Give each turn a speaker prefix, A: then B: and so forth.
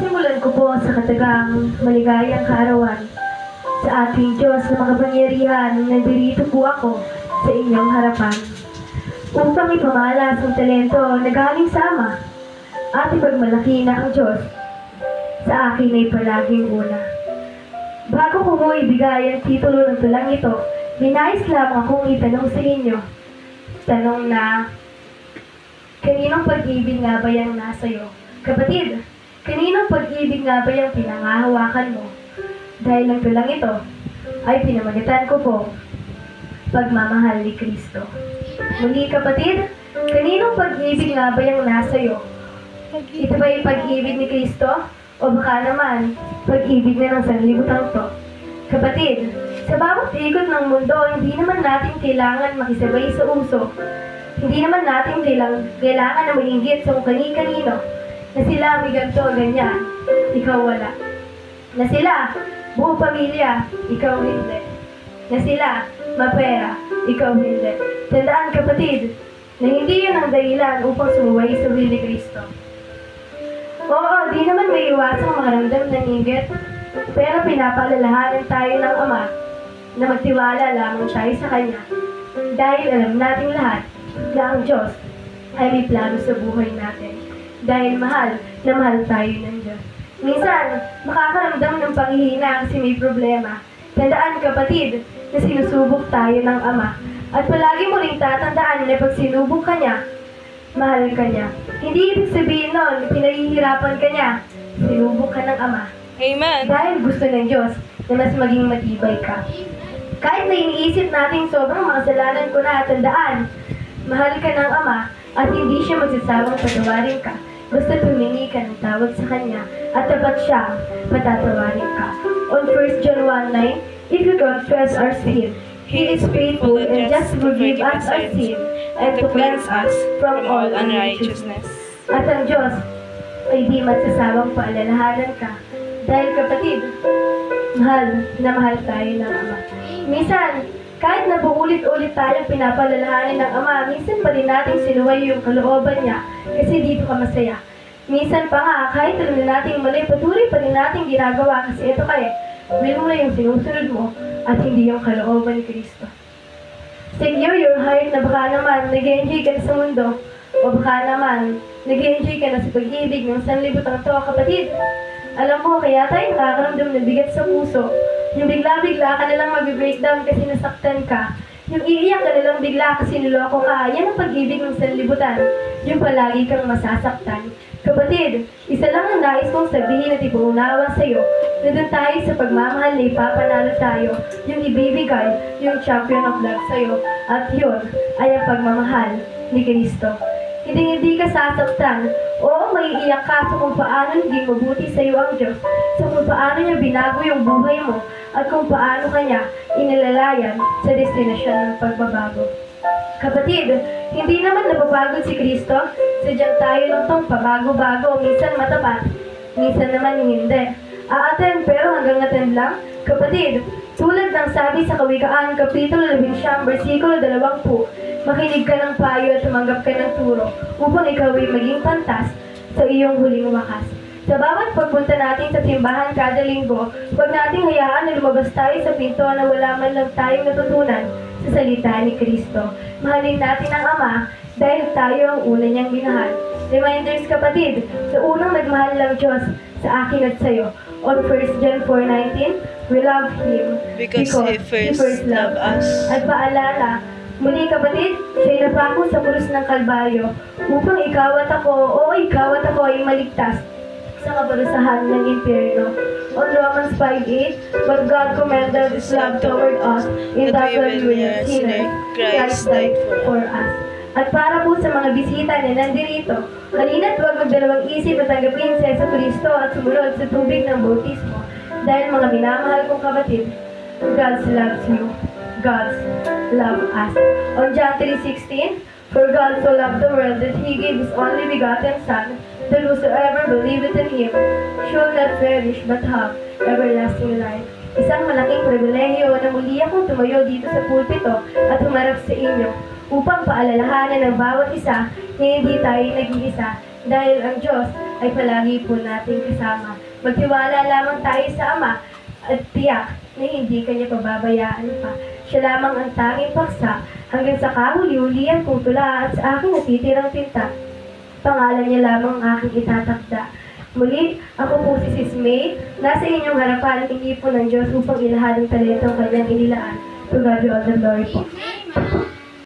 A: Simulan ko po sa katagang maligayang kaarawan. Sa ating Diyos na makapangyarihan, nandirito po ako sa inyong harapan. Upang ipamalas ang talento na galing sa Ama at ipagmalaki na ang Diyos sa akin ay palaging una. Bago ko mo ibigay ang titulo ng tulang ito, ninais lamang akong itanong sa inyo. Tanong na, kaninong pag-ibig nga ba yung nasa iyo? Kapatid, kaninong pag-ibig nga ba yung pinangahawakan mo? Dahil ang tulang ito ay pinamagatan ko po, pagmamahal ni Kristo. Muli kapatid, kaninong pag-ibig nga ba yung nasa iyo? Ito ba yung pag-ibig ni Kristo? O baka naman, pag-ibig na ng sanlibutan to? Kapatid, sa bawat ikot ng mundo, hindi naman natin kailangan makisabay sa uso. Hindi naman natin kailangan na mainggit sa kung kani-kanino. Na sila may ganito, ganyan, ikaw wala. Na sila, buong pamilya, ikaw hindi. Na sila, mapera, ikaw hindi. Tandaan kapatid, na hindi yun ang dahilan upang sumuway sa will ni Kristo. Oo, di naman may iwasang makaramdam ng inggit, pero pinapaalalahanan tayo ng Ama na magtiwala lamang tayo sa Kanya. Dahil alam nating lahat na ang Diyos ay may plano sa buhay natin. Dahil mahal na mahal tayo ng Diyos. Minsan, makakaramdam ng panghihina kasi may problema. Tandaan kapatid na sinusubok tayo ng Ama. At palagi mo ring tatandaan na pag sinubok ka niya, mahal ka niya. Hindi ibig sabihin nun, pinahihirapan ka niya. Sinubok ka ng Ama.
B: Amen.
A: Dahil gusto ng Diyos na mas maging matibay ka. Kahit na iniisip natin sobrang makasalanan ko na, tandaan, mahal ka ng Ama at hindi siya magsasawang patawarin ka. Basta tumingi ka ng tawag sa Kanya at tapat siya, patatawarin ka. On 1 John 1:9, if we confess our sin, He is faithful and just to forgive us our sin and to cleanse us from all unrighteousness. At ang Diyos ay di magsasawang paalalahanan ka. Dahil kapatid, mahal na mahal tayo ng Ama. Minsan, kahit na buulit-ulit tayong pinapalalahanin ng Ama, minsan pa rin natin sinuway yung kalooban niya kasi dito ka masaya. Minsan pa nga, kahit alam na natin mali, patuloy pa rin natin ginagawa kasi ito kaya, will mo na yung sinusunod mo at hindi yung kalooban ni Kristo. Secure your heart na baka naman nag-enjoy ka na sa mundo o baka naman nag-enjoy ka na sa pag-ibig ng sanlibutan to, kapatid. Alam mo, kaya tayo nakakaramdam ng bigat sa puso. Yung bigla-bigla ka nalang mag-breakdown kasi nasaktan ka. Yung iiyak ka nalang bigla kasi niloko ka. Yan ang pag-ibig ng sanlibutan. Yung palagi kang masasaktan. Kapatid, isa lang ang nais kong sabihin at ipuunawa sa'yo. Nandun tayo sa pagmamahal na ipapanalo tayo. Yung ibibigay, yung champion of love sa'yo. At yun ay ang pagmamahal ni Kristo. Hindi ka sasaktan. Oo, maiiyak ka sa kung paano hindi mabuti sa iyo ang Diyos, sa kung paano niya binago yung buhay mo, at kung paano kanya inilalayan sa destinasyon ng pagbabago. Kapatid, hindi naman napapagod si Kristo, sadyang tayo lang tong pabago-bago, minsan matapat, minsan naman hindi. Aaten pero hanggang attend lang. Kapatid, tulad ng sabi sa Kawikaan, Kapitulo 11, versikulo 20, makinig ka ng payo at tumanggap ka ng turo upang ikaw ay maging pantas sa iyong huling wakas. Sa bawat pagpunta natin sa simbahan kada linggo, huwag nating hayaan na lumabas tayo sa pinto na wala man lang tayong natutunan sa salita ni Kristo. Mahalin natin ang Ama dahil tayo ang una niyang minahal. Reminders kapatid, sa unang nagmahal ng Diyos sa akin at sa iyo. On 1 John 4:19, we love Him
B: Because He first loved us.
A: At paalala, muli kapatid, siya'y napako sa krus ng Kalbaryo upang ikaw at ako ay maligtas sa kaparusahan ng impyerno. On Romans 5:8, but God commended His love toward us in that when we were sinners, Christ died for us. At para po sa mga bisita na nandirito, halina't huwag magdalawang isip at tanggapin si Jesucristo at sumunod sa tubig ng bautismo. Dahil mga minamahal kong kapatid, God loves you. God loves us. On John 3:16, for God so loved the world that He gave His only begotten Son, that whosoever believeth in Him shall not perish but have everlasting life. Isang malaking pribilehiyo na muli akong tumayo dito sa pulpito at humarap sa inyo upang paalalahanan ng bawat isa na hindi tayo nag-iisa Dahil ang Diyos ay palagi po nating kasama. Magtiwala lamang tayo sa Ama at tiyak na hindi kanya pababayaan pa. Siya lamang ang tanging paksa hanggang sa kahuli-hulihan kong tula at sa aking natitirang tinta. Pangalan niya lamang ang aking itatakda. Muli, ako po si Sis May, nasa inyong harapan at inipo ng Diyos upang ilahad ang talentong kanyang inilaan. To God be all the glory po.